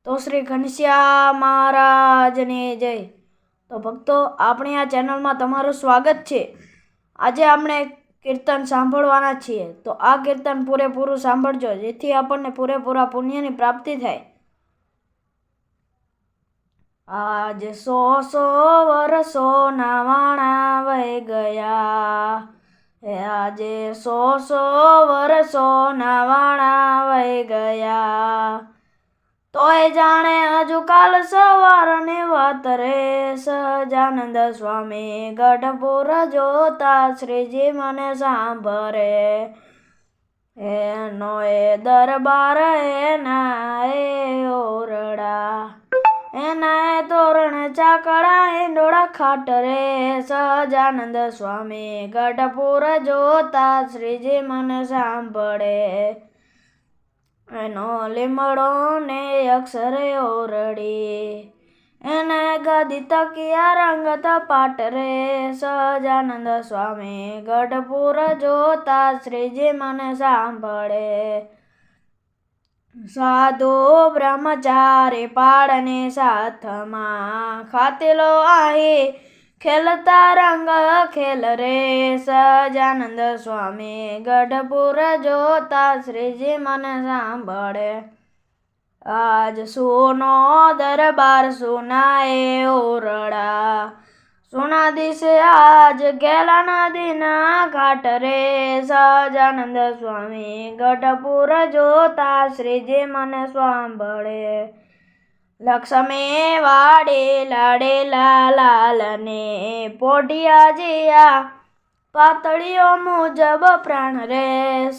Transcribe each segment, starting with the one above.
તો શ્રી ઘનશ્યામ મહારાજની જય। તો ભક્તો, આપણી આ ચેનલમાં તમારું સ્વાગત છે। આજે આપણે કીર્તન સાંભળવાના છીએ। તો આ કીર્તન પૂરેપૂરું સાંભળજો, જેથી આપણને પૂરેપૂરા પુણ્યની પ્રાપ્તિ થાય। આજ 100 વર્ષોના વાણા વહી ગયા, આજે 100 વર્ષોના વાણા વહી ગયા। તોય જાણે હજુ કાલ સવારની વાત રે, સહજાનંદ સ્વામી ગઢપુર જોતા શ્રીજી મને સાંભળે। એનો એ દરબાર એના એ ઓરડા, એના એ તોરણ ચાકડા હિંડોળા ખાટ રે, સહજાનંદ સ્વામી ગઢપુર જોતા શ્રીજી મને સાંભળે। એનો લીમડો ને અક્ષરે ઓરડી, એને ગદી તકિયા રંગત પાટ રે, સહજાનંદ સ્વામી ગઢપુર જોતા શ્રીજી મને સાંભળે। સાધુ બ્રહ્મચારી પાડની સાથમાં, ખાતેલો આહી ખેલતા રંગ ખેલ રે, સહજાનંદ સ્વામી ગઢપુર જોતા શ્રીજી મને સાંભળે। આજ સુનો દરબાર સુના એ ઓરડા, સુના દિશે આજ ગેલા નદીના ઘાટ રે, સહજાનંદ સ્વામી ગઢપુર જોતા શ્રીજી મને સાંભળે। લક્ષ્મી વાડી લાડેલા લાલને, પોઢિયા જીયા પાતળીઓ મુજબ પ્રાણ રે,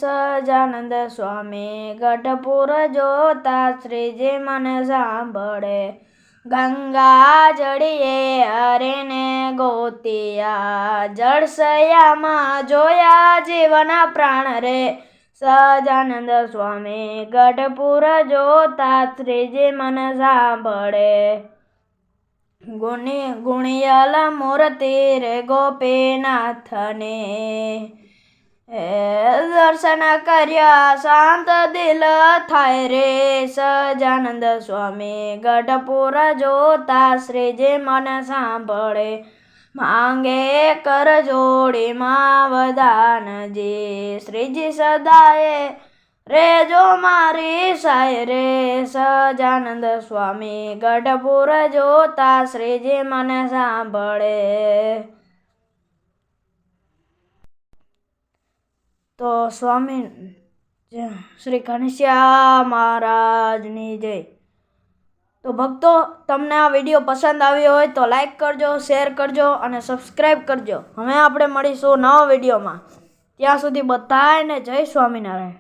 સહજાનંદ સ્વામી ગઢપુર જોતા શ્રીજી મને સાંભળે। ગંગા જળીએ હરીને ગોતિયા, જળસયામાં જોયા જીવના પ્રાણ રે, સહજાનંદ સ્વામી ગઢપુર જોતા શ્રીજી મને સાંભળે। ગુણિયલ મૂર્તિ રે ગોપીનાથને, દર્શન કર્યા શાંત દિલ થાય રે, સહજાનંદ સ્વામી ગઢપુર જોતા શ્રીજી મને સાંભળે। માંગે કર જોડીમાં વદાનજી, શ્રીજી સદાએ રેજો મારી સાય રે, સહજાનંદ સ્વામી ગઢપુર જોતા શ્રીજી મને સાંભળે। તો સ્વામી શ્રી ઘનશ્યામ મહારાજની જય। તો ભક્તો, તમને આ વિડીયો પસંદ આવ્યો હોય તો લાઈક કરજો, શેર કરજો અને સબસ્ક્રાઈબ કરજો। હવે આપણે મળીશું નવા વિડીયોમાં। ત્યાં સુધી બધાને જય સ્વામિનારાયણ।